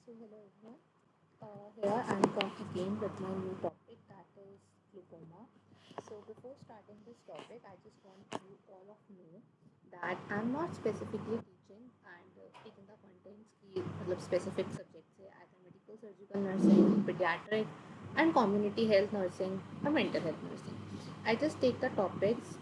So hello everyone. Here I am come again with my new topic, that is glaucoma. So before starting this topic, I just want you all of know that I'm not specifically teaching and taking the contents की मतलब specific subjects है either medical surgical nursing, pediatric and community health nursing or mental health nursing. I just take the topics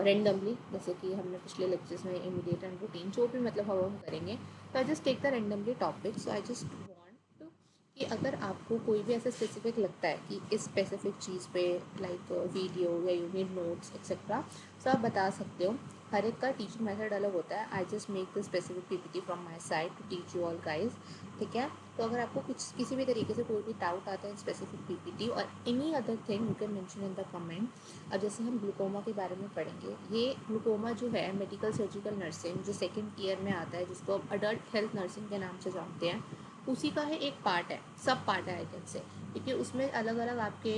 randomly, जैसे कि हमने पिछले lectures में immediate and routine जो भी मतलब हम करेंगे, तो I just take the randomly topic. So I just want कि अगर आपको कोई भी ऐसा स्पेसिफिक लगता है कि इस स्पेसिफिक चीज़ पे लाइक वीडियो या यू नीड नोट्स एक्सेट्रा, तो आप बता सकते हो. हर एक का टीचिंग मेथड अलग होता है. I just make the specific PPT from my side to teach you all guys. ठीक है. तो अगर आपको कुछ किसी भी तरीके से कोई भी डाउट आता है स्पेसिफिक पीपीटी और any other thing, you can mention in the comment. अब जैसे हम ग्लूकोमा के बारे में पढ़ेंगे. ये ग्लूकोमा जो है मेडिकल सर्जिकल नर्सिंग जो सेकेंड ईयर में आता है, जिसको आप अडल्ट हेल्थ नर्सिंग के नाम से जानते हैं, उसी का है एक पार्ट है, सब पार्ट है आई कैन से. क्योंकि उसमें अलग अलग आपके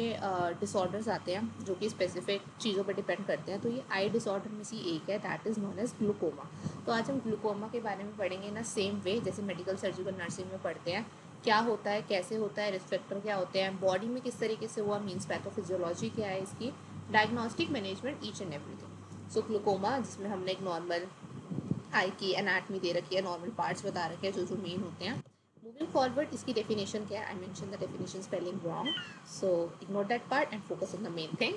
डिसऑर्डर्स आते हैं जो कि स्पेसिफिक चीज़ों पर डिपेंड करते हैं. तो ये आई डिसऑर्डर में से एक है, that is known as glaucoma. तो आज हम ग्लूकोमा के बारे में पढ़ेंगे ना सेम वे जैसे मेडिकल सर्जिकल नर्सिंग में पढ़ते हैं. क्या होता है, कैसे होता है, रिस्क फैक्टर क्या होते हैं, बॉडी में किस तरीके से हुआ, मीन्स पैथोफिजियोलॉजी क्या है इसकी, diagnostic management, each and everything. So glaucoma जिसमें हमने एक नॉर्मल आई की एनाटमी दे रखी है, नॉर्मल पार्ट्स बता रखे हैं जो जो मेन होते हैं. मूविंग फॉरवर्ड इसकी डेफिनेशन क्या है, I mention the definition spelling wrong, so ignore that part and focus on the main thing.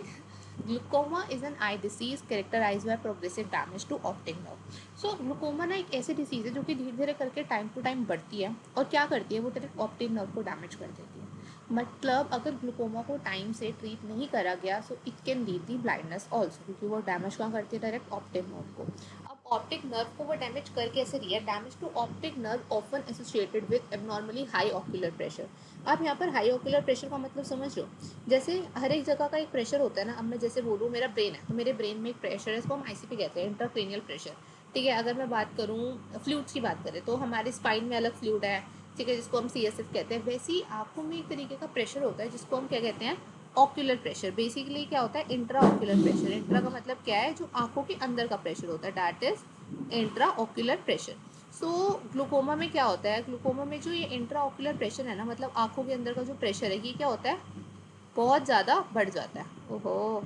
Glaucoma is an eye disease characterize by progressive damage to optic nerve. So glaucoma ना एक ऐसी disease है जो कि धीरे धीरे करके time to time बढ़ती है और क्या करती है, वो डायरेक्ट ऑप्टिक नर्व को डैमेज कर देती है. मतलब अगर ग्लूकोमा को टाइम से ट्रीट नहीं करा गया, so it can lead the blindness also, क्योंकि वो डैमेज कहाँ करती है, डायरेक्ट ऑप्टिक नर्व को. अब ऑप्टिक नर्व को वो डैमेज करके ऐसे रही है, damage to optic nerve often associated with abnormally high ocular pressure. आप यहाँ पर हाई ऑक्यूलर प्रेशर का मतलब समझ लो. जैसे हर एक जगह का एक प्रेशर होता है ना. अब मैं जैसे बोलूँ मेरा ब्रेन है, तो मेरे ब्रेन में एक प्रेशर है, इसको हम आईसीपी कहते हैं, इंट्राक्रेनियल प्रेशर. ठीक है. अगर मैं बात करूँ फ्लूइड्स की बात करें तो हमारे स्पाइन में अलग फ्लूइड है, ठीक है, जिसको हम सीएसएफ कहते हैं. वैसे ही आंखों में एक तरीके का प्रेशर होता है जिसको हम क्या कहते हैं, ऑक्यूलर प्रेशर. बेसिकली क्या होता है, इंट्रा ऑक्यूलर प्रेशर. इंट्रा का मतलब क्या है, जो आंखों के अंदर का प्रेशर होता है, that is intra ocular pressure. So glaucoma में क्या होता है, ग्लूकोमा में जो ये इंट्रा ऑक्यूलर प्रेशर है ना, मतलब आंखों के अंदर का जो प्रेशर है, ये क्या होता है, बहुत ज़्यादा बढ़ जाता है. ओहो,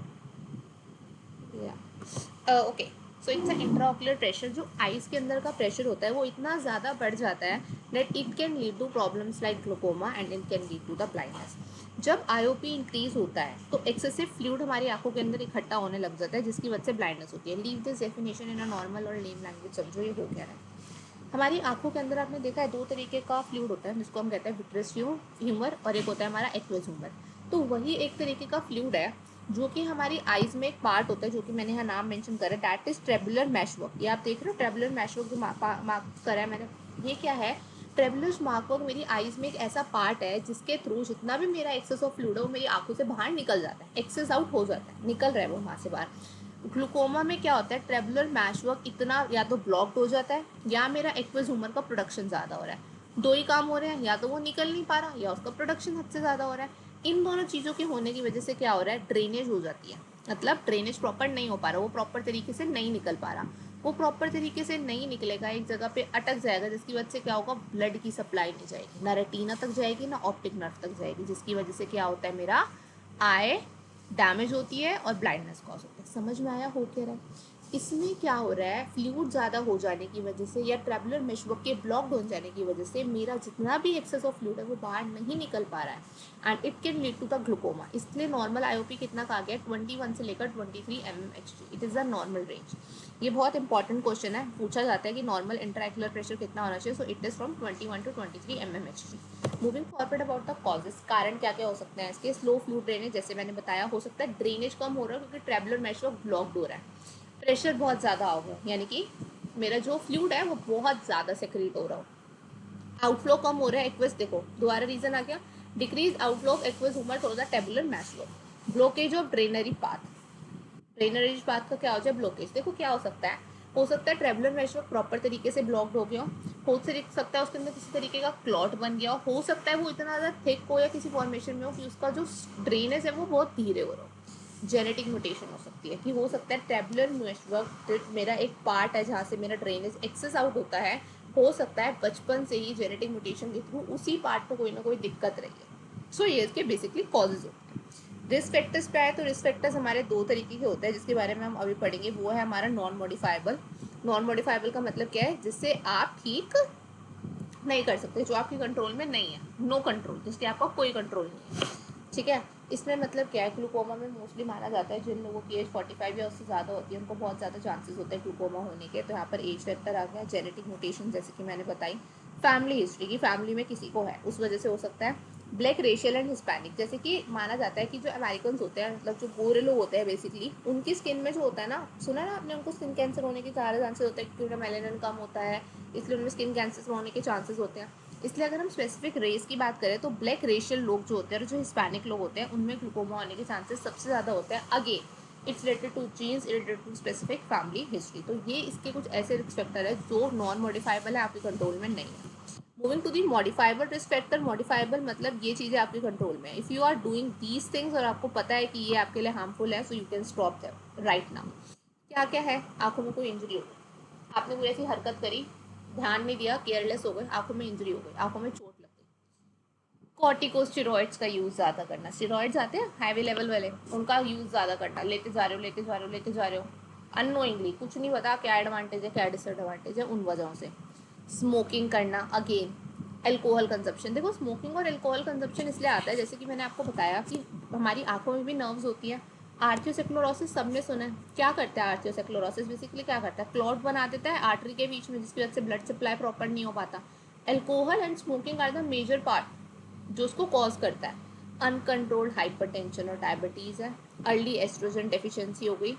okay. So it's intraocular pressure. जो आइज के अंदर का प्रेशर होता है वो इतना ज़्यादा बढ़ जाता है that it can lead to problems like glaucoma and it can lead to the blindness. जब आईओपी इंक्रीज होता है तो एक्सेसिव फ्लूइड हमारी आंखों के अंदर इकट्ठा होने लग जाता है, जिसकी वजह से ब्लाइंडनेस होती है. Leave this definition in a normal और लेम लैंग्वेज, समझो ये हो क्या रहा है. हमारी आंखों के अंदर आपने देखा है दो तरीके का फ्लूइड होता है, जिसको हम कहते हैं विट्रियस ह्यूमर और एक होता है हमारा एक्वस ह्यूमर. तो वही एक तरीके का फ्लूइड है जो कि हमारी आइज में एक पार्ट होता है, जो कि मैंने यहाँ नाम मेंशन करा है, दैट इज ट्रेबुलर मैशवर्क. ये आप देख रहे हो ट्रेबुलर मैशवर्क जो मार्क करा है मैंने, ये क्या है, ट्रेबुलर मार्कवर्क मेरी आइज में एक ऐसा पार्ट है जिसके थ्रू जितना भी मेरा एक्सेस ऑफ फ्लूइड है वो मेरी आंखों से बाहर निकल जाता है, एक्सेस आउट हो जाता है, निकल रहा है वो वहाँ से बाहर. ग्लूकोमा में क्या होता है, ट्रेबुलर मैशवर्क इतना या तो ब्लॉक्ड हो जाता है या मेरा एक्वस ह्यूमर का प्रोडक्शन ज़्यादा हो रहा है. दो ही काम हो रहे हैं, या तो वो निकल नहीं पा रहा या उसका प्रोडक्शन हद से ज़्यादा हो रहा है. इन दोनों चीज़ों के होने की वजह से क्या हो रहा है, ड्रेनेज हो जाती है. मतलब ड्रेनेज प्रॉपर नहीं हो पा रहा, वो प्रॉपर तरीके से नहीं निकल पा रहा. वो प्रॉपर तरीके से नहीं निकलेगा, एक जगह पे अटक जाएगा, जिसकी वजह से क्या होगा, ब्लड की सप्लाई नहीं जाएगी, ना रेटिना तक जाएगी ना ऑप्टिक नर्व तक जाएगी, जिसकी वजह से क्या होता है, मेरा आई डैमेज होती है और ब्लाइंडनेस कॉज होता है. समझ में आया हो क्या रहा है. इसमें क्या हो रहा है, फ्लूइड ज़्यादा हो जाने की वजह से या ट्रेबुलर मेशवर्क के ब्लॉक्ड हो जाने की वजह से मेरा जितना भी एक्सेस ऑफ फ्लूइड है वो बाहर नहीं निकल पा रहा है and it can lead to the glaucoma. इसलिए नॉर्मल आईओपी कितना कहा गया, 21 से लेकर 23 mmHg, it is the normal range. ये बहुत इंपॉर्टेंट क्वेश्चन है, पूछा जाता है कि नॉर्मल इंट्राएक्युलर प्रेशर कितना होना चाहिए. So it is from 21 to 23 mmHg. Moving forward about the causes, कारण क्या क्या हो सकते हैं इसके. स्लो फ्लूइड ड्रेनेज, जैसे मैंने बताया, हो सकता है ड्रेनेज कम हो रहा है क्योंकि ट्रेबुलर मेशवर्क ब्लॉक्ड हो रहा है. प्रेशर बहुत ज़्यादा हो गया, यानी कि मेरा जो फ्लूइड है वो बहुत ज़्यादा सेक्रेट हो रहा हो. आउटफ्लो कम हो रहा है एक्वस, देखो दोबारा रीजन आ गया, decrease outflow of aqueous humour to the trabecular meshwork. Blockage of drainage path, drainage path का क्या हो जाए, ब्लॉकेज. देखो क्या हो सकता है ट्रेबुलर मैशवर्क प्रॉपर तरीके से ब्लॉक्ड हो गया हो सकता है उसके अंदर किसी तरीके का क्लॉट बन गया हो सकता है वो इतना ज़्यादा थिक हो या किसी फॉर्मेशन में हो कि उसका जो ड्रेनेज है वो बहुत धीरे हो रहा हो. जेनेटिक म्यूटेशन हो सकती है, कि हो सकता है ट्रेबुलर मैशवर्क मेरा एक पार्ट है जहाँ से मेरा ड्रेनेज एक्सेस आउट होता है, हो सकता है बचपन से ही जेनेटिक म्यूटेशन के थ्रू उसी पार्ट में कोई ना कोई दिक्कत रही है। सो ये इसके बेसिकली कॉजेज होते हैं। रिस्क फैक्टर्स पे आए तो रिस्क फैक्टर्स हमारे दो तरीके के होते हैं, जिसके बारे में हम अभी पढ़ेंगे। वो है हमारा नॉन मॉडिफाइबल। नॉन मॉडिफाइबल का मतलब क्या है? जिससे आप ठीक नहीं कर सकते, जो आपके कंट्रोल में नहीं है, नो कंट्रोल, जिसके आपका कोई कंट्रोल नहीं है। ठीक है, इसमें मतलब क्या है, ग्लूकोमा में मोस्टली माना जाता है जिन लोगों की एज 45 या उससे ज़्यादा होती है उनको बहुत ज़्यादा चांसेस होते हैं ग्लूकोमा होने के। तो यहाँ पर एज फैक्टर आ गया, जेनेटिक म्यूटेशन जैसे कि मैंने बताई, फैमिली हिस्ट्री की फैमिली में किसी को है उस वजह से हो सकता है। ब्लैक रेशियल एंड हिस्पैनिक, जैसे कि माना जाता है कि जो अमेरिकन होते हैं, मतलब जो गोरे लोग होते हैं बेसिकली, उनकी स्किन में जो होता है ना, सुना ना आपने, उनको स्किन कैंसर होने के ज़्यादा चांसेस होते हैं क्योंकि उनका मेलानिन कम होता है, इसलिए उनमें स्किन कैंसर होने के चांसेस होते हैं। इसलिए अगर हम स्पेसिफिक रेस की बात करें तो ब्लैक रेशियल लोग जो होते हैं और जो हिस्पैनिक लोग होते हैं उनमें ग्लूकोमा होने के चांसेस सबसे ज़्यादा होते हैं। Again it's related to genes, related to specific family history. तो ये इसके कुछ ऐसे रिस्क फैक्टर है जो नॉन मॉडिफाइबल है, आपके कंट्रोल में नहीं है। Moving to the modifiable risk factor. Modifiable मतलब ये चीज़ें आपके कंट्रोल में है। If you are doing these things और आपको पता है कि ये आपके लिए हार्मफुल है, so you can stop them right now. क्या क्या है? आंखों में कोई इंजरी हो गई, आपने कोई ऐसी हरकत करी, ध्यान नहीं दिया, केयरलेस हो गए, आंखों में इंजरी हो गई, आंखों में चोट लग गई। कॉर्टिकोस्टेरॉइड्स का यूज़ ज़्यादा करना, स्टेरॉइड्स आते हैं हाईवे लेवल वाले, उनका यूज़ ज़्यादा करना, लेते जा रहे हो लेते जा रहे हो लेते जा रहे हो अननोइंगली, कुछ नहीं पता क्या एडवांटेज है क्या डिसएडवांटेज है, उन वजहों से। स्मोकिंग करना, अगेन एल्कोहल कंजप्शन। देखो स्मोकिंग और एल्कोहल कंजप्शन इसलिए आता है, जैसे कि मैंने आपको बताया कि हमारी आंखों में भी नर्व्स होती है। आर्थियोसेक्लोरोसिस सबने सुना है, क्या करता है आर्थियोसेक्लोरोसिस? बेसिकली क्या करता है, क्लॉट बना देता है आर्टरी के बीच में, जिसकी वजह से ब्लड सप्लाई प्रॉपर नहीं हो पाता। Alcohol and smoking are the major part जो उसको कॉज करता है। अनकंट्रोल्ड हाइपरटेंशन और डायबिटीज़ है। अर्ली एस्ट्रोजन डेफिशिएंसी हो गई।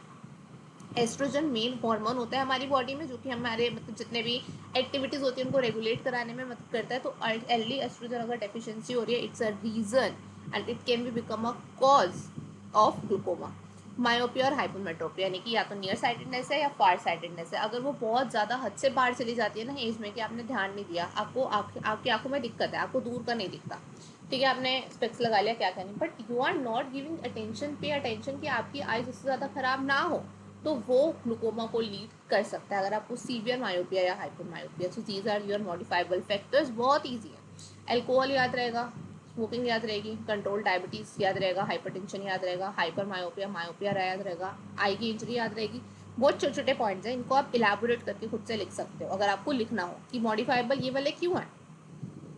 एस्ट्रोजन मेन हार्मोन होता है हमारी बॉडी में, जो कि हमारे मतलब जितने भी एक्टिविटीज़ होती है उनको रेगुलेट कराने में मदद करता है। तो अर्ली एस्ट्रोजन अगर डेफिशिएंसी हो रही है, it's a reason and it can be become a cause of glaucoma. Myopia और हाइपोमेट्रोपिया, यानी कि या तो नियर साइटेडनेस है या फार साइटेडनेस है। अगर वो बहुत ज़्यादा हद से बाहर चली जाती है ना एज में, कि आपने ध्यान नहीं दिया, आपको आपकी आंखों में दिक्कत है, आपको दूर का नहीं दिखता, ठीक है, आपने स्पेक्स लगा लिया, क्या करनी, but you are not giving attention, pay attention कि आपकी आइज उससे ज़्यादा खराब ना हो, तो वो ग्लूकोमा को लीड कर सकता है अगर आपको सीवियर मायोपिया या hyper myopia. So these are your modifiable factors. बहुत ईजी है। एल्कोहल याद रहेगा, स्मोकिंग याद रहेगी, कंट्रोल डायबिटीज़ याद रहेगा, हाइपरटेंशन याद रहेगा, हाइपर मायोपिया मायोपिया याद रहेगा, आई की इंजरी याद रहेगी। बहुत छोटे छोटे पॉइंट्स हैं, इनको आप इलाबोरेट करके खुद से लिख सकते हो अगर आपको लिखना हो कि मॉडिफाइबल ये वाले क्यों हैं,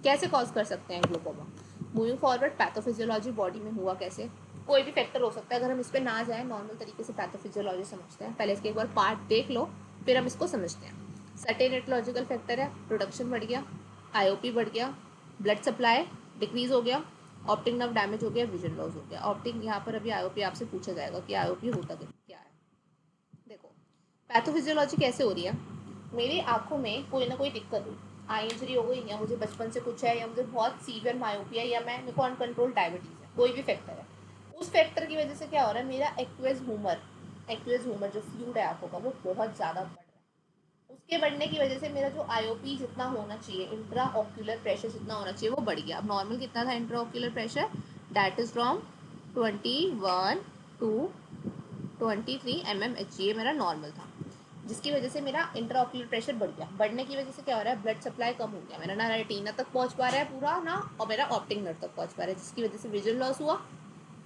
कैसे कॉज कर सकते हैं glaucoma. Moving forward, pathophysiology, body में हुआ कैसे, कोई भी फैक्टर हो सकता है। अगर हम इस पर ना जाए, नॉर्मल तरीके से पैथोफिजियोलॉजी समझते हैं, पहले इसके एक बार पार्ट देख लो फिर हम इसको समझते हैं। सर्टेन एटोलॉजिकल फैक्टर है, प्रोडक्शन बढ़ गया, आईओपी बढ़ गया, ब्लड सप्लाई डिक्रीज हो गया, ऑप्टिक नर्व डैमेज हो गया, विजन लॉस हो गया। ऑप्टिक, यहाँ पर अभी आईओपी आपसे पूछा जाएगा कि आईओपी होता क्या है। देखो पैथोफिजियोलॉजी कैसे हो रही है, मेरी आंखों में कोई ना कोई दिक्कत हुई, आई इंजरी हो गई, या मुझे बचपन से कुछ है, या मुझे बहुत सीवियर मायोपिया, या मेरे को अनकंट्रोल डायबिटीज़ है, कोई भी फैक्टर है, उस फैक्टर की वजह से क्या हो रहा है, मेरा एक्वेज ह्यूमर जो फ्लूइड है आंखों का वो बहुत ज़्यादा बढ़ रहा है। उसके बढ़ने की वजह से मेरा जो आईओपी जितना होना चाहिए, इंट्रा ऑक्यूलर प्रेशर जितना होना चाहिए, वो बढ़ गया। अब नॉर्मल कितना था intraocular pressure, that is from 21 to 23 mmHg, ये मेरा नॉर्मल था, जिसकी वजह से मेरा इंट्राऑक्यूलर प्रेशर बढ़ गया। बढ़ने की वजह से क्या हो रहा है, ब्लड सप्लाई कम हो गया, मेरा ना रेटिना तक पहुंच पा रहा है पूरा ना, और मेरा ऑप्टिक नर्व तक पहुंच पा रहा है, जिसकी वजह से विजन लॉस हुआ।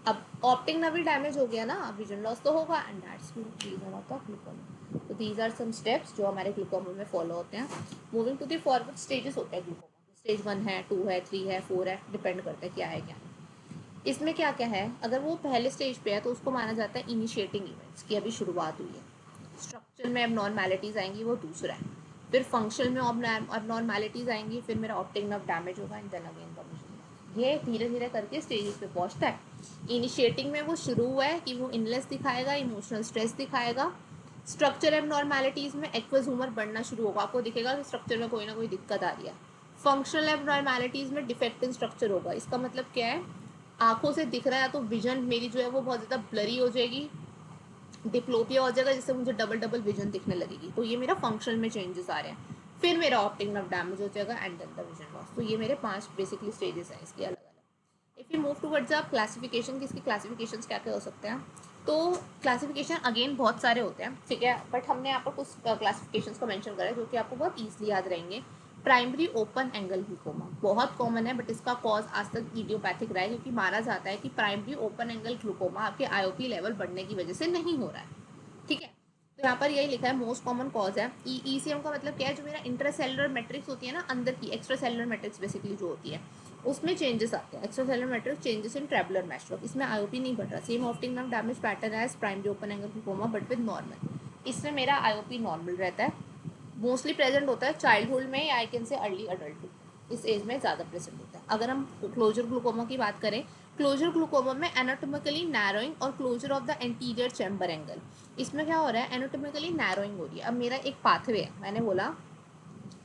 अब ऑप्टिक नर्व भी डैमेज हो गया ना, अब विजन लॉस तो होगा, and that's reason of the glaucoma. तो दीज आर सम स्टेप्स जो हमारे ग्लूकोमा में फॉलो होते हैं। Moving to the forward, stages होते हैं ग्लूकोमा के, स्टेज 1 है, 2 है, 3 है, 4 है, डिपेंड करता है क्या है क्या नहीं। इसमें क्या क्या है, अगर वो पहले स्टेज पे है तो उसको माना जाता है इनिशिएटिंग इवेंट्स की अभी शुरुआत हुई है। स्ट्रक्चर में एबनॉर्मैलिटीज़ आएंगी, वो दूसरा है। फिर फंक्शन में एबनॉर्मैलिटीज़ आएंगी, फिर मेरा ऑप्टिक नर्व डैमेज होगा, and then again the vision. ये धीरे धीरे करके स्टेजेस पे पहुंचता है। इनिशिएटिंग में वो शुरू हुआ है कि वो इनलेस दिखाएगा, इमोशनल स्ट्रेस दिखाएगा। स्ट्रक्चर एबनॉर्मैलिटीज़ में एक्वस ह्यूमर बढ़ना शुरू होगा, आपको दिखेगा कि स्ट्रक्चर में कोई ना कोई दिक्कत आ रही है। फंक्शनल एबनॉर्मैलिटीज़ में डिफेक्ट इन स्ट्रक्चर होगा, इसका मतलब क्या है, आंखों से दिख रहा है तो विजन मेरी जो है वो बहुत ज़्यादा ब्लरी हो जाएगी, डिप्लोपिया हो जाएगा, जिससे मुझे डबल डबल विजन दिखने लगेगी। तो ये मेरा फंक्शनल में चेंजेस आ रहे हैं। फिर मेरा ऑप्टिक नर्व डैमेज हो जाएगा, and then the vision loss. तो ये मेरे 5 बेसिकली स्टेजेस हैं इसके अलग अलग। इफ़ यू मूव टूवर्ड्स आप क्लासिफिकेशन की, इसकी क्लासिफिकेशन क्या क्या हो सकते हैं, तो क्लासिफिकेशन अगेन बहुत सारे होते हैं, ठीक है, बट हमने यहाँ पर कुछ क्लासिफिकेशन को मेंशन करा है जो कि आपको बहुत ईजिली याद रहेंगे। प्राइमरी ओपन एंगल ग्लूकोमा बहुत कॉमन है, बट इसका कॉज आज तक इडियोपैथिक रहा है, क्योंकि माना जाता है कि प्राइमरी ओपन एंगल ग्लूकोमा आपके आईओपी लेवल बढ़ने की वजह से नहीं हो रहा है। ठीक है, तो यहाँ पर यही लिखा है मोस्ट कॉमन कॉज है। ईसीएम का मतलब क्या है, जो मेरा इंट्रासेलुलर मैट्रिक्स होती है ना, अंदर की एक्स्ट्रा सेलुलर मैट्रिक्स बेसिकली जो होती है, उसमें चेंजेस आते हैं। Extra cellular matrix changes in trabecular meshwork, इसमें आईओपी नहीं बढ़ रहा। Same optic nerve damage pattern as primary open angle glaucoma but with normal, इसमें मेरा आईओपी नॉर्मल रहता है। मोस्टली प्रेजेंट होता है चाइल्डहुड में, या I can say early adulthood, इस एज में ज़्यादा प्रेजेंट होता है। अगर हम क्लोजर ग्लूकोमा की बात करें, क्लोजर ग्लूकोमा में एनाटोमिकली नैरोइंग और closure of the anterior chamber angle, इसमें क्या हो रहा है, एनाटोमिकली नैरोइंग हो रही है। अब मेरा एक पाथवे है, मैंने बोला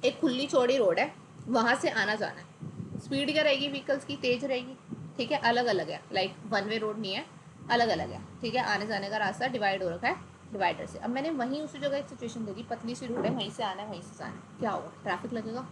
एक खुली चौड़ी रोड है, वहाँ से आना जाना है, स्पीड क्या रहेगी व्हीकल्स की, तेज रहेगी। ठीक है, अलग अलग है, लाइक वन वे रोड नहीं है, अलग अलग है। ठीक है, आने जाने का रास्ता डिवाइड हो रखा है डिवाइडर से। अब मैंने वहीं उसी जगह एक सिचुएशन दे दी, पतली सी रोड है, वहीं से आना है वहीं से जाना है, क्या होगा, ट्रैफिक लगेगा,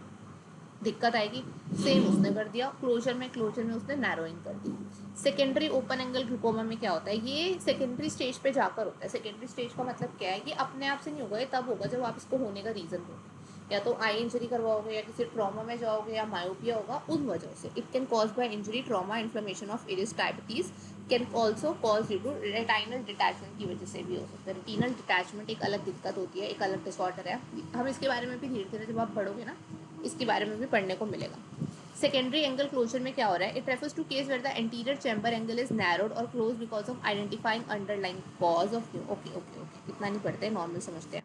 दिक्कत आएगी। सेम उसने कर दिया क्लोजर में उसने नैरोइंग कर दी। सेकेंडरी ओपन एंगल ग्लूकोमा में क्या होता है, ये सेकेंडरी स्टेज पे जाकर होता है। सेकेंडरी स्टेज का मतलब क्या है कि अपने आप से नहीं होगा, ये तब होगा जब आप इसको होने का रीजन दोगे, या तो आई इंजरी करवाओगे, या किसी ट्रॉमा में जाओगे, या मायोपिया होगा उन वजह से। It can cause by injury, trauma, inflammation of iris, diabetes, can also cause due to retinal detachment की वजह से भी हो सकता है। रेटिनल डिटैचमेंट एक अलग दिक्कत होती है, एक अलग डिसऑर्डर है, हम इसके बारे में भी धीरे धीरे जब आप पढ़ोगे ना, इसके बारे में भी पढ़ने को मिलेगा। सेकेंडरी एंगल क्लोजर में क्या हो रहा है, it refers to case where the anterior chamber angle is narrowed or close because of identifying underlying cause of. Okay okay okay, इतना नहीं पढ़ते, नॉर्मल समझते हैं।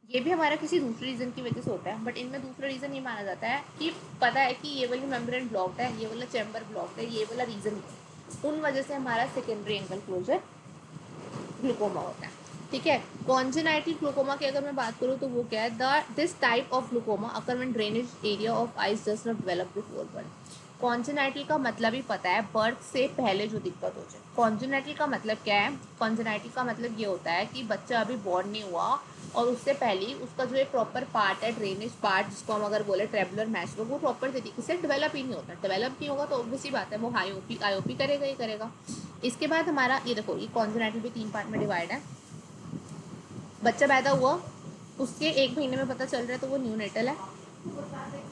ये भी हमारा किसी दूसरे रीजन की वजह से होता है, बट इनमें दूसरा रीजन ये माना जाता है कि पता है कि ये वाली मेम्ब्रेन ब्लॉक्ड है, ये वाला चैम्बर ब्लॉक्ड है, ये वाला रीजन है, उन वजह से हमारा सेकेंडरी एंगल क्लोजर ग्लूकोमा होता है। ठीक है, कॉन्जेनाइटल ग्लूकोमा की अगर मैं बात करूँ तो वो क्या है, this type of glaucoma occur when drainage area of eyes does not develop before birth. Congenital का मतलब ही पता है, बर्थ से पहले जो दिक्कत हो जाए। कॉन्जेनाइटल का मतलब क्या है, कॉन्जेनाइटल का मतलब ये होता है कि बच्चा अभी बॉर्न नहीं हुआ और उससे पहले ही उसका जो एक प्रॉपर पार्ट है, ड्रेनेज पार्ट जिसको हम अगर बोले ट्रेबुलर मैशवर्क, वो प्रॉपर तरीके से डेवलप ही नहीं होता। डेवलप नहीं होगा तो ऑब्वियसली बात है वो आईओपी करेगा ही करेगा। इसके बाद हमारा ये देखो, ये कॉन्जेनाइटल भी 3 पार्ट में डिवाइड है। बच्चा पैदा हुआ, उसके 1 महीने में पता चल रहा है तो वो न्यूनेटल है,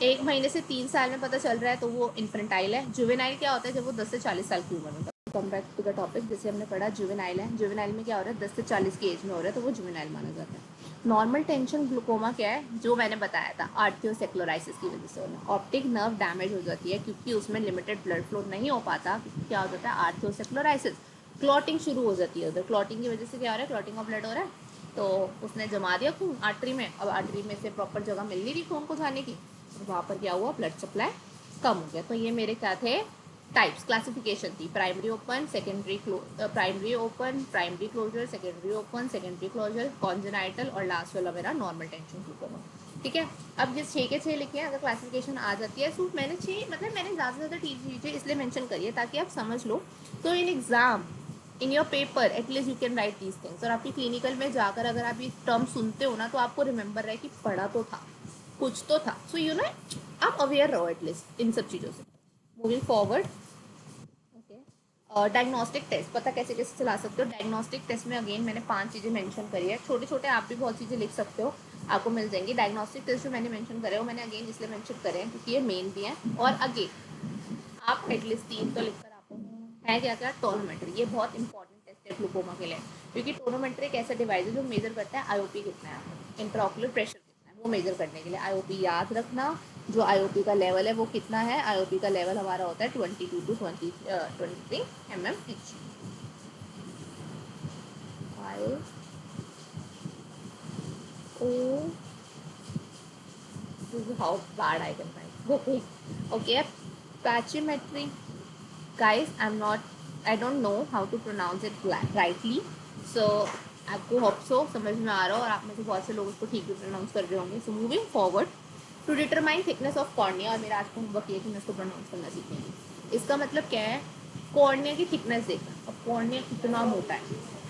1 महीने से 3 साल में पता चल रहा है तो वो इन्फेंटाइल है। जुवेनाइल क्या होता है, जब वो 10 से 40 साल की उम्र में। Come back to the topic, जैसे हमने पढ़ा जुवेनाइल है, जुवेनाइल में क्या हो रहा है, 10 से 40 की एज में हो रहा है तो वो जुवेनाइल माना जाता है। नॉर्मल टेंशन ग्लूकोमा क्या है, जो मैंने बताया था, आर्थियोसेक्लोराइसिस की वजह से होना। ऑप्टिक नर्व डैमेज हो जाती है क्योंकि उसमें लिमिटेड ब्लड फ्लो नहीं हो पाता, क्या हो जाता है, आर्थियोसेक्लोराइसिस। क्लॉटिंग शुरू हो जाती है उधर, क्लॉटिंग की वजह से क्या हो रहा है, क्लॉटिंग ऑफ ब्लड हो रहा है, तो उसने जमा दिया खून आर्टरी में। अब आर्टरी में से प्रॉपर जगह मिल नहीं रही खून को जाने की, वहाँ पर क्या हुआ, ब्लड सप्लाई कम हो गया। तो ये मेरे क्या थे, टाइप्स, क्लासिफिकेशन थी, primary open, primary open, primary closure, secondary open, secondary closure, congenital, और लास्ट वाला मेरा नॉर्मल टेंशन ग्लूकोमा। ठीक है, अब ये 6 के 6 लिखे हैं, अगर क्लासिफिकेशन आ जाती है, सिर्फ मैंने 6 मतलब मैंने ज़्यादा से ज़्यादा चीज़ें इसलिए मेंशन करी है ताकि आप समझ लो। तो in exam, in your paper at least you can write these things, और आपकी क्लिनिकल में जाकर अगर आप ये टर्म सुनते हो ना, तो आपको रिमेंबर रहे कि पढ़ा तो था, कुछ तो था। सो यू नो, आप अवेयर रहो एटलीस्ट इन सब चीज़ों से। मूविंग फॉरवर्ड, डायग्नोस्टिक टेस्ट पता कैसे कैसे चला सकते हो। डायग्नोस्टिक टेस्ट में अगेन मैंने 5 चीज़ें मेंशन करी है, छोटे छोटे आप भी बहुत चीज़ें लिख सकते हो, आपको मिल जाएंगी। डायग्नोस्टिक टेस्ट जो मैंने मेंशन करे हो, मैंने अगेन इसलिए मेंशन करे हैं क्योंकि ये मेन भी हैं, और अगेन आप एटलीस्ट 3 तो लिखकर आपको है क्या क्या, टोनोमेट्री, ये बहुत इंपॉर्टेंट टेस्ट है ग्लूकोमा के लिए, क्योंकि टोनोमेट्री एक ऐसा डिवाइस है जो मेजर करता है आईओपी कितना है, इंट्राओकुलर प्रेशर कितना है, वो मेजर करने के लिए। आईओपी याद रखना, जो आईओपी का लेवल है वो कितना है, आईओपी का लेवल हमारा होता है 22 to 23 mm each। IO, this is how bad I can write. Okay, okay, pachymetry, guys, I don't know how to pronounce it rightly, so आपको होप सो समझ में आ रहा हो, और आप में से बहुत से लोग उसको ठीक भी प्रोनाउंस कर रहे होंगे। So moving forward, to determine thickness of cornea, और मेरा आज का होमवर्क ये कि मैं इसको प्रोनाउंस करना सीखेंगे। इसका मतलब क्या है, कॉर्निया की थिकनेस देखना। अब कॉर्निया कितना मोटा है,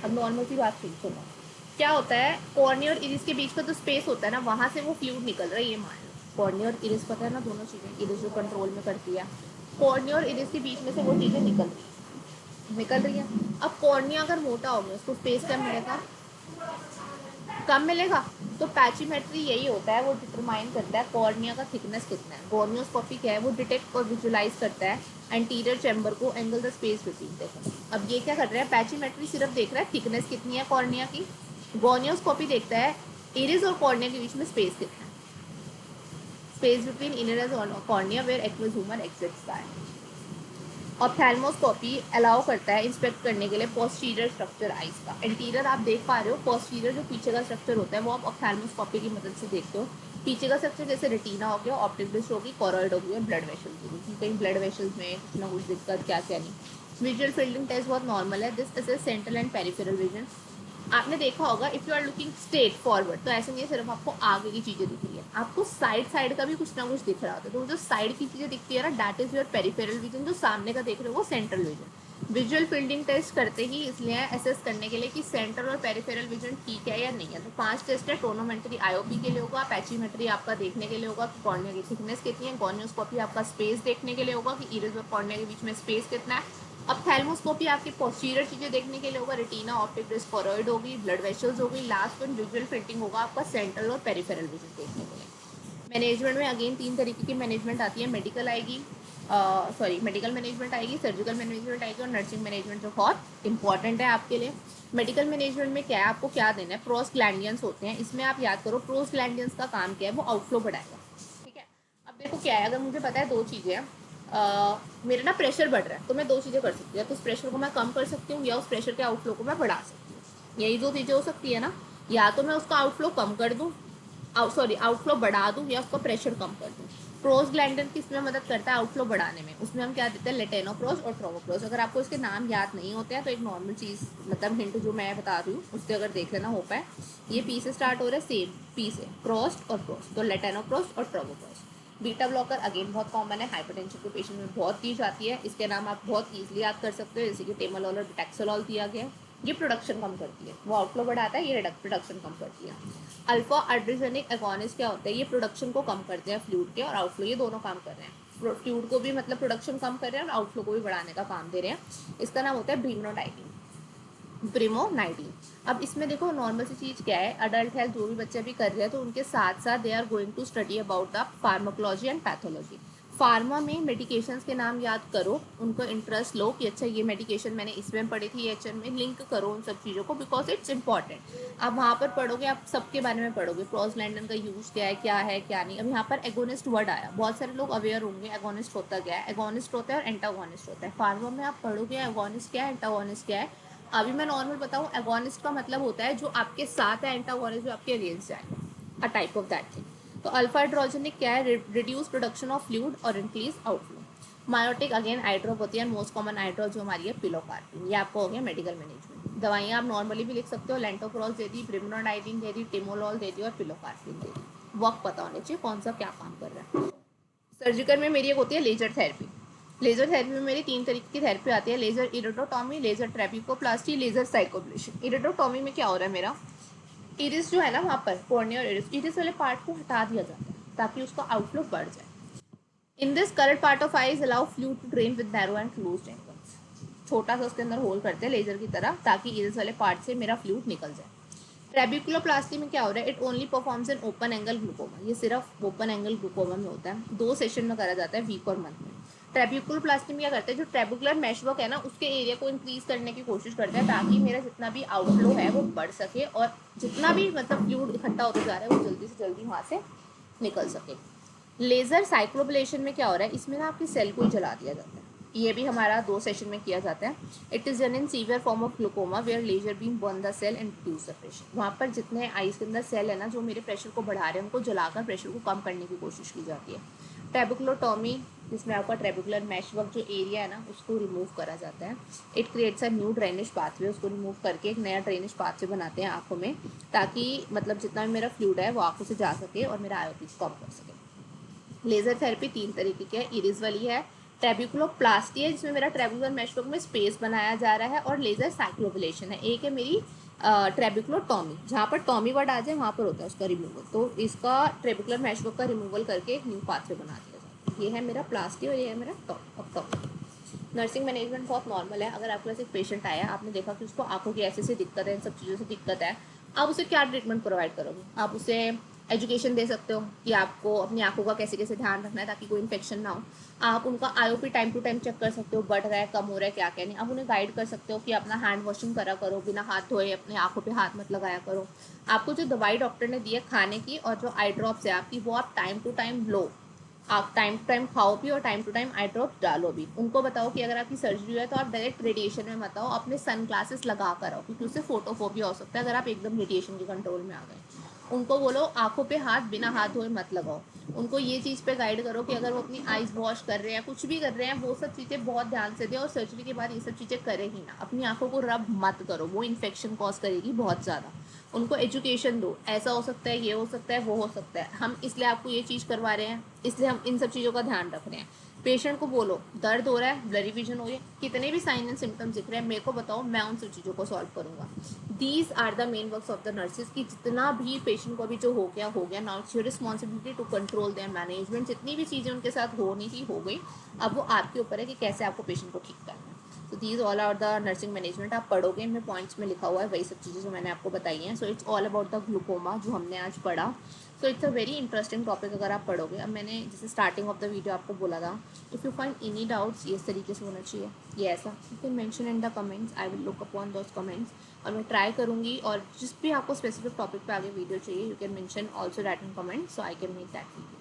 अब नॉर्मल सी बात सुनो, क्या होता है, कॉर्निया और इरिस के बीच का जो स्पेस होता है ना, वहाँ से वो फ्लूइड निकल रहा है, ये मान लो। कॉर्निया और इरिस पता है ना, दोनों चीज़ें, इरिस जो कंट्रोल में करती है, कॉर्निया और इरिस के बीच में से वो चीज़ें निकल रही है। अब कॉर्निया अगर मोटा हो गया, उसको स्पेस क्या मिलेगा, कम मिलेगा। तो पैचीमेट्री यही होता है, वो डिटरमाइन करता है कॉर्निया का थिकनेस कितना है। गोनियोस्कोपी क्या है, वो डिटेक्ट और विजुलाइज करता है एंटीरियर चैम्बर को, एंगल द स्पेस बिटवीन। देखो अब ये क्या कर रहा है, पैचीमेट्री सिर्फ देख रहा है थिकनेस कितनी है कॉर्निया की, गोनियोस्कोपी देखता है इरिस और कॉर्निया के बीच में स्पेस कितना है, space between inner and cornea where aqueous humour exits by. Ophthalmoscopy allow करता है इंस्पेक्ट करने के लिए पोस्टीरियर स्ट्रक्चर आइज का। इंटीरियर आप देख पा रहे हो, पोस्टीरियर जो पीछे का स्ट्रक्चर होता है वो आप ऑप्थेल्मोस्कोपी की मदद से देखते हो। पीछे का स्ट्रक्चर जैसे रेटिना हो गया, ऑप्टिक डिस्क होगी, कोरॉइड होगी और ब्लड वेसल्स होगी। कहीं ब्लड वेसल्स में कुछ ना कुछ दिक्कत, क्या क्या नहीं। विजुअल फील्डिंग टेस्ट बहुत नॉर्मल है। This assess central and peripheral vision. आपने देखा होगा if you are looking straight forward, तो ऐसे नहीं है सिर्फ आपको आगे की चीज़ें दिख रही है, आपको साइड साइड का भी कुछ ना कुछ दिख रहा होता है। तो जो साइड की चीज़ें दिखती है ना, that is your peripheral vision. जो सामने का देख रहे हो वो central vision. Visual fielding test करते ही इसलिए असेस करने के लिए कि सेंट्रल और पेरिफेरल विजन ठीक है या नहीं है। तो 5 टेस्ट है। टोनोमेट्री आईओपी के लिए होगा, पैचीमेट्री आपका देखने के लिए होगा कि कॉर्निया की थिकनेस कितनी है, गोनियोस्कोपी आपका स्पेस देखने के लिए होगा कि इरिस और कॉर्निया के बीच में स्पेस कितना है। अब थैल्मोस्कोपी आपकी पोस्टीरियर चीज़ें देखने के लिए होगा, रेटिना, ऑप्टिक डिस्क, कोरॉइड होगी, ब्लड वेसल्स होगी। लास्ट वन विजुअल फिल्टिंग होगा आपका सेंट्रल और पेरिफेरल विजन देखने के लिए। मैनेजमेंट में अगेन 3 तरीके की मैनेजमेंट आती है। मेडिकल आएगी, मेडिकल मैनेजमेंट आएगी, सर्जिकल मैनेजमेंट आएगी और नर्सिंग मैनेजमेंट, जो बहुत इंपॉर्टेंट है आपके लिए। मेडिकल मैनेजमेंट में क्या है, आपको क्या देना है, प्रोस्टैग्लैंडियंस होते हैं। इसमें आप याद करो प्रोस्टैग्लैंडियंस का काम क्या है, वो आउटफ्लो बढ़ाएगा। ठीक है, अब देखो क्या है, अगर मुझे पता है 2 चीज़ें हैं, मेरा ना प्रेशर बढ़ रहा है, तो मैं 2 चीज़ें कर सकती हूँ, तो उस प्रेशर को मैं कम कर सकती हूँ या उस प्रेशर के आउटफ्लो को मैं बढ़ा सकती हूँ। यही 2 चीज़ें हो सकती है ना, या तो मैं उसका आउटफ्लो कम कर दूँ, आउटफ्लो बढ़ा दूँ, या उसका प्रेशर कम कर दूँ। प्रोस्टैग्लैंडिन किसमें मदद करता है आउटफ्लो बढ़ाने में, उसमें हम क्या देते हैं, लेटेनोप्रोस और ट्रोमोप्रोस। अगर आपको इसके नाम याद नहीं होते हैं तो एक नॉर्मल चीज़, मतलब हिंट जो मैं बता रही हूँ उससे अगर देख लेना हो पाए। ये पी से स्टार्ट हो रहा है, सेम पी से, प्रोस्ट और प्रोस्ट, तो लेटेनोप्रोस और ट्रोमोप्रोस। बीटा ब्लॉकर अगेन बहुत कॉमन है, हाइपरटेंशन के पेशेंट में बहुत दी जाती है। इसके नाम आप बहुत ईजिली याद कर सकते हो, जैसे कि टेमोलॉल और बिटैक्सोलॉल दिया गया है। ये प्रोडक्शन कम करती है, वो आउटफ्लो बढ़ाता है, ये प्रोडक्शन कम करती है। अल्फा एड्रेजेनिक एगोनिस्ट क्या होता है, ये प्रोडक्शन को कम करते हैं फ्लूइड के और आउटफ्लो, ये दोनों काम कर रहे हैं। फ्लूइड को भी मतलब प्रोडक्शन कम कर रहे हैं और आउटफ्लो को भी बढ़ाने का काम दे रहे हैं। इसका नाम होता है ब्रीमोडाइटिन, ब्रिमोनाइडिन। अब इसमें देखो नॉर्मल सी चीज़ क्या है, अडल्ट हेल्थ जो भी बच्चे भी कर रहे हैं तो उनके साथ साथ they are going to study about the pharmacology and pathology. Pharma में मेडिकेशंस के नाम याद करो, उनको इंटरेस्ट लो कि अच्छा ये मेडिकेशन मैंने इसमें पढ़ी थी, एच में लिंक करो उन सब चीज़ों को, बिकॉज इट्स इंपॉर्टेंट। आप वहाँ पर पढ़ोगे, आप सबके बारे में पढ़ोगे, प्रोस्टैग्लैंडिन का यूज़ क्या है क्या नहीं। अब यहाँ पर एगोनिस्ट वर्ड आया, बहुत सारे लोग अवेयर होंगे एगोनिस्ट होता क्या है। एगोनिस्ट होता है और एंटागोनिस्ट होता है। फार्मा में आप पढ़ोगे एगोनिस्ट क्या है, एंटागोनिस्ट क्या है। अभी मैं नॉर्मल बताऊँ, एगोनिस्ट का मतलब होता है जो आपके साथ है, एंटागोनिस्ट जो आपके अगेंस्ट जाएगा, a type of that thing. तो अल्फा हाइड्रोजेनिक क्या है, रिड्यूस प्रोडक्शन ऑफ फ्लूइड और increase outflow. Miotic again eyedrop होती है, मोस्ट कॉमन आइड्रो जो हमारी है पिलोकार्पिन। ये आपको हो गया मेडिकल मैनेजमेंट। दवाइयाँ आप नॉर्मली भी लिख सकते हो, लेंटोप्रोल दे दी, ब्रिमोनाडाइडिन दे दी, टिमोलॉल दे दी और पिलोकार्पिन दे दी। वर्क पता होने चाहिए कौन सा क्या काम कर रहा है। सर्जिकल में मेरी एक होती है लेजर थेरेपी। लेजर थेरेपी में मेरी 3 तरीके की थेरेपी आती है, लेजर इरिडोटॉमी, लेजर ट्रेपिकोप्लास्टी, लेजर साइकोब्लेशन। इरिडोटॉमी में क्या हो रहा है, मेरा इरिस जो है ना, वहाँ पर कॉर्निया और इरिस वाले पार्ट को हटा दिया जाता है ताकि उसका आउटफ्लो बढ़ जाए। In this correct part of eyes allow fluid to drain with narrow and closed angles. छोटा सा उसके अंदर होल करते हैं लेजर की तरह ताकि इरिस वाले पार्ट से मेरा फ्लूइड निकल जाए। ट्रेबिकुलोप्लास्टी में क्या हो रहा है, it only performs in open angle glaucoma. ये सिर्फ ओपन एंगल ग्लूकोमा में होता है, 2 सेशन में करा जाता है, वीक और मंथ में। ट्रेबिकुलोप्लास्टी में क्या करते हैं, जो ट्रेबिकुलर मेशवर्क है ना, उसके एरिया को इंक्रीज करने की कोशिश करते हैं ताकि मेरा जितना भी आउटफ्लो है वो बढ़ सके और जितना भी मतलब फ्लूइड इकट्ठा होता जा रहा है वो जल्दी से जल्दी वहाँ से निकल सके। लेज़र साइक्लोब्लेशन में क्या हो रहा है, इसमें ना आपकी सेल को ही जला दिया जाता है। ये भी हमारा 2 सेशन में किया जाता है। It is done in severe form of glaucoma where laser beam burn the cell and reduce the pressure. वहाँ पर जितने आइज के अंदर सेल है ना जो मेरे प्रेशर को बढ़ा रहे हैं, उनको जलाकर प्रेशर को कम करने की कोशिश की जाती है। ट्रेबिकुलोटॉमी, जिसमें आपका ट्रेबिकुलर मेशवर्क जो एरिया है ना उसको रिमूव करा जाता है। It creates a new drainage pathway, उसको रिमूव करके एक नया ड्रेनेज पाथवे बनाते हैं आँखों में, ताकि मतलब जितना भी मेरा फ्लूइड है वो आँखों से जा सके और मेरा आयोपी कम कर सके। लेज़र थेरेपी 3 तरीके की है, इरिस वाली है, ट्रेबिकुलोप्लास्टी है जिसमें मेरा ट्रेबिकुलर मेशवर्क में स्पेस बनाया जा रहा है, और लेज़र साइक्लोब्लेशन है। एक है मेरी ट्रेबिकुलोटॉमी, जहाँ पर टॉमी वर्ड आ जाए वहाँ पर होता है उसका रिमूवल। तो इसका ट्रेबिकुलर मेशवर्क का रिमूवल करके एक न्यू पाथवे बना दिया जाता है। ये है मेरा प्लास्टी और ये है मेरा टॉमी। नर्सिंग मैनेजमेंट बहुत नॉर्मल है। अगर आपके पास एक पेशेंट आया, आपने देखा कि उसको आंखों की ऐसे दिक्कत है, इन सब चीज़ों से दिक्कत है, आप उसे क्या ट्रीटमेंट प्रोवाइड करोगे? आप उसे एजुकेशन दे सकते हो कि आपको अपनी आंखों का कैसे कैसे ध्यान रखना है ताकि कोई इन्फेक्शन ना हो। आप उनका IOP time to time check कर सकते हो, बढ़ रहा है, कम हो रहा है, क्या क्या नहीं। आप उन्हें गाइड कर सकते हो कि अपना हैंड वॉशिंग करा करो, बिना हाथ धोए अपनी आंखों पे हाथ मत लगाया करो। आपको जो दवाई डॉक्टर ने दी है खाने की और जो आई ड्रॉप्स है आपकी, वो आप टाइम टू टाइम लो। आप टाइम टू टाइम खाओ भी और time to time eye drops डालो भी। उनको बताओ कि अगर आपकी सर्जरी है तो आप डायरेक्ट रेडिएशन में मत आओ, अपने सन ग्लासेस लगा कर आओ, क्योंकि उससे फोटोफोबिया हो सकता है अगर आप एकदम रेडिएशन के कंट्रोल में आ गए। उनको बोलो आंखों पे हाथ बिना हाथ धोए मत लगाओ। उनको ये चीज़ पे गाइड करो कि अगर वो अपनी आईज वॉश कर रहे हैं, कुछ भी कर रहे हैं, वो सब चीज़ें बहुत ध्यान से दें और सर्जरी के बाद ये सब चीज़ें करें ही ना। अपनी आंखों को रब मत करो, वो इन्फेक्शन कॉज करेगी बहुत ज़्यादा। उनको एजुकेशन दो, ऐसा हो सकता है, ये हो सकता है, वो हो सकता है, हम इसलिए आपको ये चीज़ करवा रहे हैं, इसलिए हम इन सब चीज़ों का ध्यान रख रहे हैं। पेशेंट को बोलो दर्द हो रहा है, ब्लरी विजन हो रही है, कितने भी साइन एंड सिम्टम्स दिख रहे हैं मेरे को बताओ, मैं उन सब चीज़ों को सॉल्व करूंगा। These are the main works of the nurses कि जितना भी पेशेंट को अभी जो हो गया, now it's your responsibility to control their management. जितनी भी चीज़ें उनके साथ होनी थी हो गई, अब वो आपके ऊपर है कि कैसे आपको पेशेंट को ठीक करना है। तो these all are the nursing management. आप पढ़ोगे, इनमें पॉइंट्स में लिखा हुआ है वही सब चीज़ें जो मैंने आपको बताई हैं। So it's all about the glaucoma जो हमने आज पढ़ा। So it's a very interesting topic अगर आप पढ़ोगे। अब मैंने जैसे स्टार्टिंग ऑफ द वीडियो आपको बोला था, if you find any doubts ये इस तरीके से होना चाहिए, ये ऐसा, you can mention in the comments, I will look upon those comments और मैं ट्राई करूँगी। और जिस भी आपको स्पेसिफिक टॉपिक पे आगे वीडियो चाहिए, you can mention also that in comments, so I can make that video.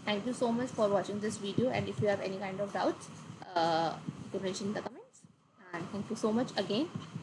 Thank you so much for watching this video, and if you have any kind of doubts, you can mention in the comments. And thank you so much again.